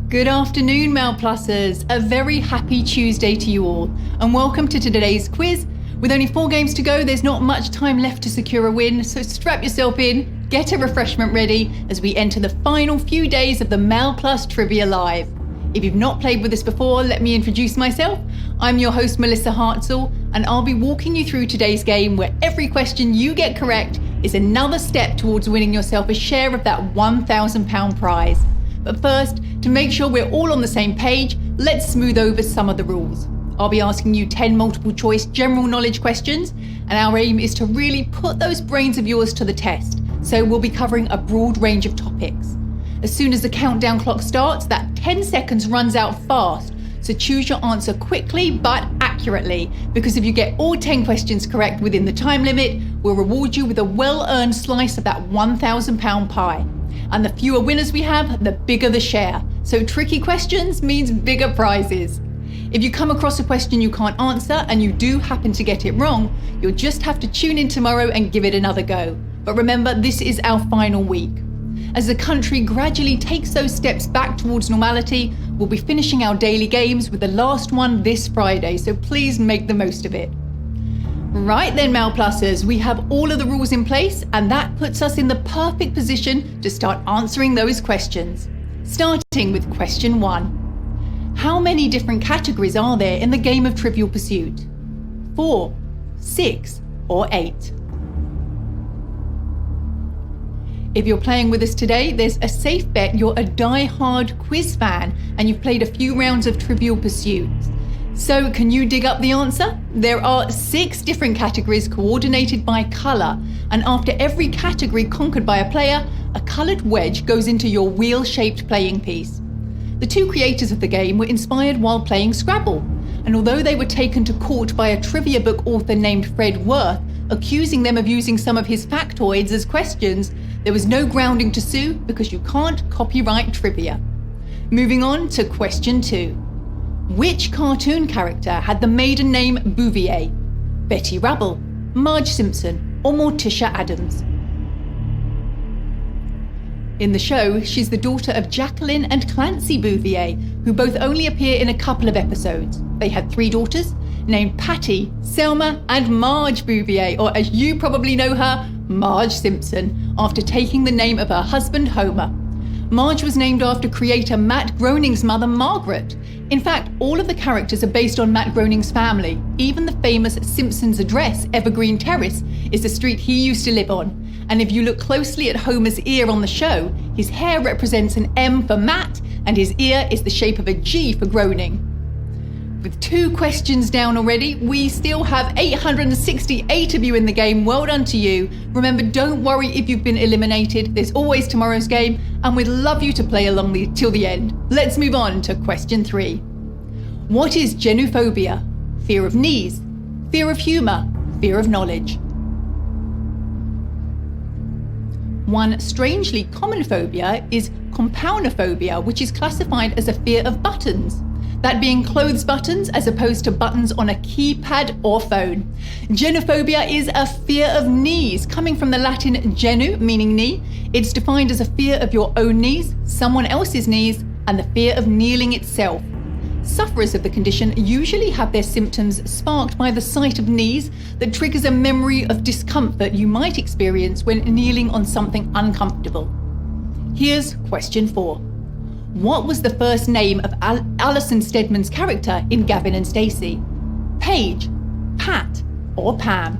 Good afternoon, mailplussers. A very happy Tuesday to you all, and welcome to today's quiz. With only 4 games to go, there's not much time left to secure a win, so strap yourself in, get a refreshment ready as we enter the final few days of the mailplus Trivia Live. If you've not played with us before, let me introduce myself. I'm your host, Melissa Hartzell, and I'll be walking you through today's game where every question you get correct is another step towards winning yourself a share of that £1,000 prize. But first, to make sure we're all on the same page, let's smooth over some of the rules. I'll be asking you 10 multiple choice general knowledge questions, and our aim is to really put those brains of yours to the test. So we'll be covering a broad range of topics. As soon as the countdown clock starts, that 10 seconds runs out fast. So choose your answer quickly but accurately, because if you get all 10 questions correct within the time limit, we'll reward you with a well-earned slice of that £1,000 pie. And the fewer winners we have, the bigger the share. So tricky questions means bigger prizes. If you come across a question you can't answer and you do happen to get it wrong, you'll just have to tune in tomorrow and give it another go. But remember, this is our final week. As the country gradually takes those steps back towards normality, we'll be finishing our daily games with the last one this Friday, so please make the most of it. Right then, mailplussers, we have all of the rules in place, and that puts us in the perfect position to start answering those questions. Starting with question 1. How many different categories are there in the game of Trivial Pursuit? 4, 6, or 8? If you're playing with us today, there's a safe bet you're a die-hard quiz fan and you've played a few rounds of Trivial Pursuit. So can you dig up the answer? There are 6 different categories coordinated by colour, and after every category conquered by a player, a coloured wedge goes into your wheel-shaped playing piece. The 2 creators of the game were inspired while playing Scrabble, and although they were taken to court by a trivia book author named Fred Worth, accusing them of using some of his factoids as questions, there was no grounding to sue because you can't copyright trivia. Moving on to question 2. Which cartoon character had the maiden name Bouvier? Betty Rubble, Marge Simpson, or Morticia Adams? In the show, she's the daughter of Jacqueline and Clancy Bouvier, who both only appear in a couple of episodes. They had 3 daughters, named Patty, Selma, and Marge Bouvier, or as you probably know her, Marge Simpson, after taking the name of her husband Homer. Marge was named after creator Matt Groening's mother, Margaret. In fact, all of the characters are based on Matt Groening's family. Even the famous Simpsons address, Evergreen Terrace, is the street he used to live on. And if you look closely at Homer's ear on the show, his hair represents an M for Matt, and his ear is the shape of a G for Groening. With 2 questions down already, we still have 868 of you in the game. Well done to you. Remember, don't worry if you've been eliminated. There's always tomorrow's game, and we'd love you to play along till the end. Let's move on to question 3. What is genophobia? Fear of knees, fear of humour, fear of knowledge? One strangely common phobia is compaunophobia, which is classified as a fear of buttons. That being clothes buttons as opposed to buttons on a keypad or phone. Genophobia is a fear of knees, coming from the Latin genu, meaning knee. It's defined as a fear of your own knees, someone else's knees, and the fear of kneeling itself. Sufferers of the condition usually have their symptoms sparked by the sight of knees that triggers a memory of discomfort you might experience when kneeling on something uncomfortable. Here's question 4. What was the first name of Alison Steadman's character in Gavin and Stacey? Paige, Pat, or Pam?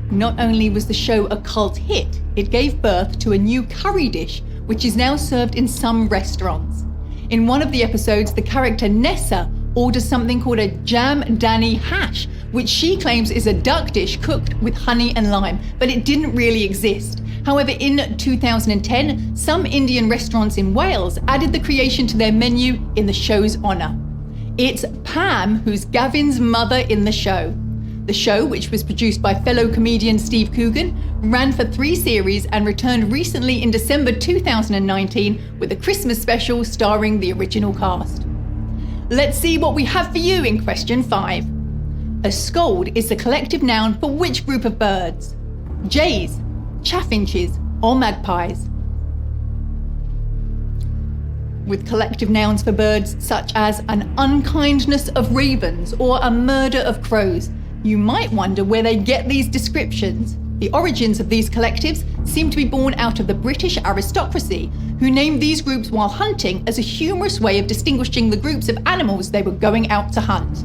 Not only was the show a cult hit, it gave birth to a new curry dish, which is now served in some restaurants. In one of the episodes, the character Nessa orders something called a jam Danny hash, which she claims is a duck dish cooked with honey and lime, but it didn't really exist. However, in 2010, some Indian restaurants in Wales added the creation to their menu in the show's honour. It's Pam who's Gavin's mother in the show. The show, which was produced by fellow comedian Steve Coogan, ran for 3 series and returned recently in December 2019 with a Christmas special starring the original cast. Let's see what we have for you in question 5. A scold is the collective noun for which group of birds? Jays, chaffinches, or magpies? with collective nouns for birds such as an unkindness of ravens or a murder of crows. You might wonder where they get these descriptions. The origins of these collectives seem to be born out of the British aristocracy, who named these groups while hunting as a humorous way of distinguishing the groups of animals they were going out to hunt.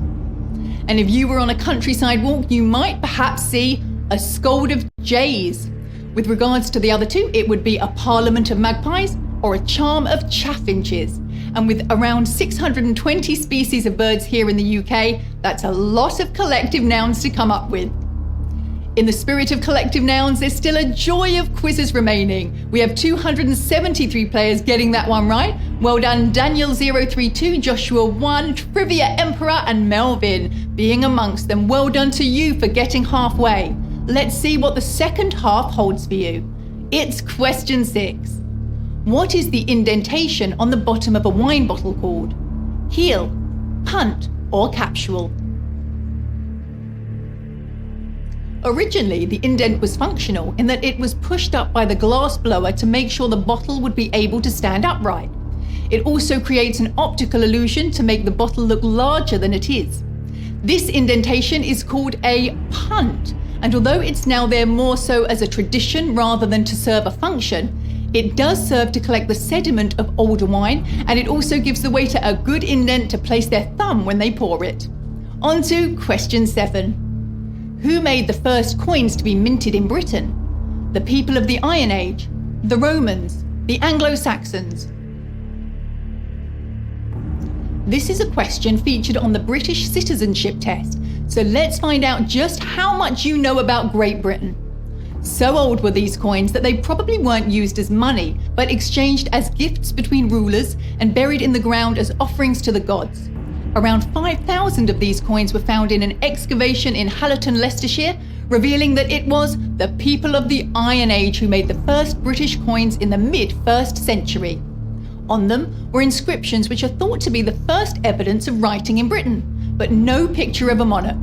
And if you were on a countryside walk, you might perhaps see a scold of jays. With regards to the other two, it would be a parliament of magpies or a charm of chaffinches. And with around 620 species of birds here in the UK, that's a lot of collective nouns to come up with. In the spirit of collective nouns, there's still a joy of quizzes remaining. We have 273 players getting that one right. Well done, Daniel032, Joshua 1, Trivia Emperor, and Melvin being amongst them. Well done to you for getting halfway. Let's see what the second half holds for you. It's question 6. What is the indentation on the bottom of a wine bottle called? Heel, punt, or capsule? Originally, the indent was functional in that it was pushed up by the glass blower to make sure the bottle would be able to stand upright. It also creates an optical illusion to make the bottle look larger than it is. This indentation is called a punt, and although it's now there more so as a tradition rather than to serve a function, it does serve to collect the sediment of older wine, and it also gives the waiter a good indent to place their thumb when they pour it. On to question 7. Who made the first coins to be minted in Britain? The people of the Iron Age, the Romans, the Anglo-Saxons? This is a question featured on the British citizenship test, so let's find out just how much you know about Great Britain. So old were these coins that they probably weren't used as money, but exchanged as gifts between rulers and buried in the ground as offerings to the gods. Around 5,000 of these coins were found in an excavation in Hallerton, Leicestershire, revealing that it was the people of the Iron Age who made the first British coins in the mid-1st century. On them were inscriptions which are thought to be the first evidence of writing in Britain, but no picture of a monarch.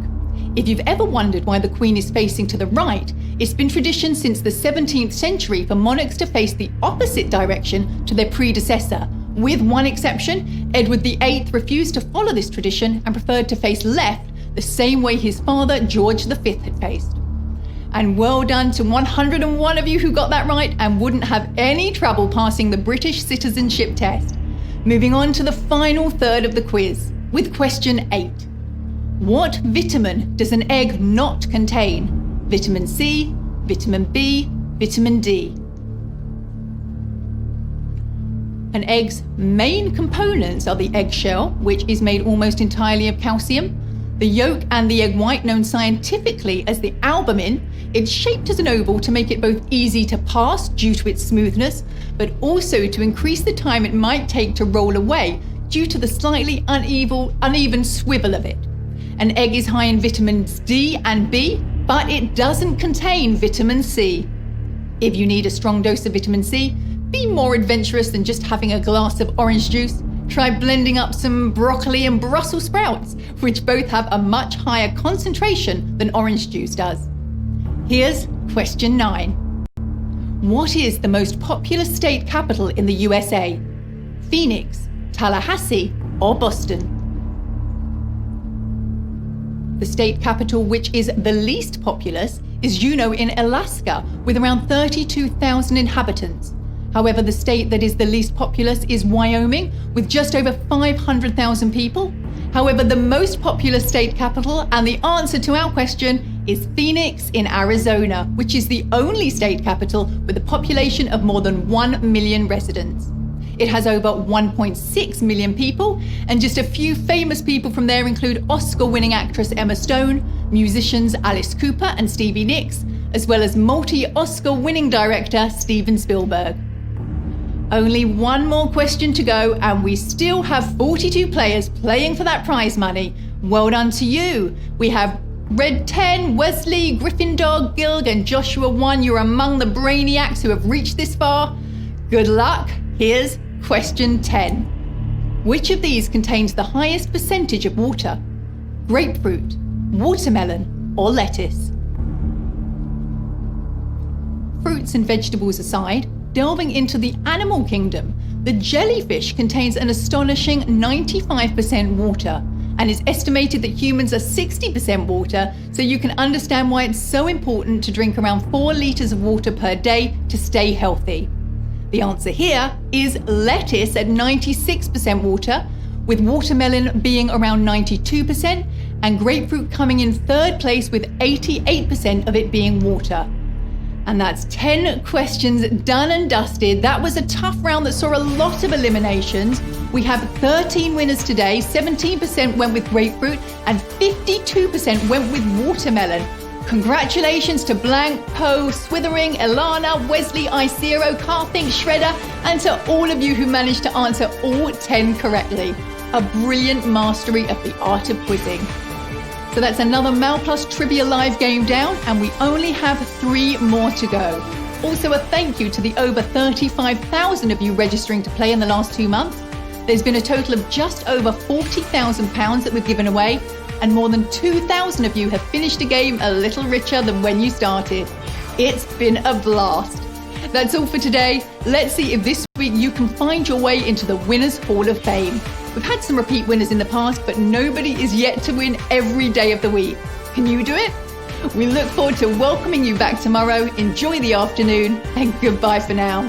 If you've ever wondered why the Queen is facing to the right, it's been tradition since the 17th century for monarchs to face the opposite direction to their predecessor. With one exception, Edward VIII refused to follow this tradition and preferred to face left the same way his father, George V, had faced. And well done to 101 of you who got that right and wouldn't have any trouble passing the British citizenship test. Moving on to the final third of the quiz, with question 8. What vitamin does an egg not contain? Vitamin C, vitamin B, vitamin D? An egg's main components are the eggshell, which is made almost entirely of calcium, the yolk and the egg white, known scientifically as the albumin. It's shaped as an oval to make it both easy to pass due to its smoothness, but also to increase the time it might take to roll away due to the slightly uneven swivel of it. An egg is high in vitamins D and B, but it doesn't contain vitamin C. If you need a strong dose of vitamin C, be more adventurous than just having a glass of orange juice. Try blending up some broccoli and Brussels sprouts, which both have a much higher concentration than orange juice does. Here's question 9. What is the most populous state capital in the USA? Phoenix, Tallahassee, or Boston? The state capital which is the least populous is Juneau in Alaska, with around 32,000 inhabitants. However, the state that is the least populous is Wyoming, with just over 500,000 people. However, the most populous state capital, and the answer to our question, is Phoenix in Arizona, which is the only state capital with a population of more than 1 million residents. It has over 1.6 million people, and just a few famous people from there include Oscar-winning actress Emma Stone, musicians Alice Cooper and Stevie Nicks, as well as multi-Oscar-winning director Steven Spielberg. Only one more question to go, and we still have 42 players playing for that prize money. Well done to you. We have Red 10, Wesley, Gryffindor, Gilg, and Joshua 1. You're among the brainiacs who have reached this far. Good luck. Here's question 10. Which of these contains the highest percentage of water? Grapefruit, watermelon, or lettuce? Fruits and vegetables aside, delving into the animal kingdom, The jellyfish contains an astonishing 95% water, and it's estimated that humans are 60% water, so you can understand why it's so important to drink around 4 liters of water per day to stay healthy. The answer here is lettuce at 96% water, with watermelon being around 92%, and grapefruit coming in third place with 88% of it being water. And that's 10 questions done and dusted. That was a tough round that saw a lot of eliminations. We have 13 winners today, 17% went with grapefruit and 52% went with watermelon. Congratulations to Blank, Poe, Swithering, Ilana, Wesley, Icero, Carthink, Shredder, and to all of you who managed to answer all 10 correctly. A brilliant mastery of the art of quizzing. So that's another mailplus Trivia Live game down, and we only have 3 more to go. Also a thank you to the over 35,000 of you registering to play in the last 2 months. There's been a total of just over £40,000 that we've given away, and more than 2,000 of you have finished the game a little richer than when you started. It's been a blast. That's all for today. Let's see if this week you can find your way into the Winners' Hall of Fame. We've had some repeat winners in the past, but nobody is yet to win every day of the week. Can you do it? We look forward to welcoming you back tomorrow. Enjoy the afternoon, and goodbye for now.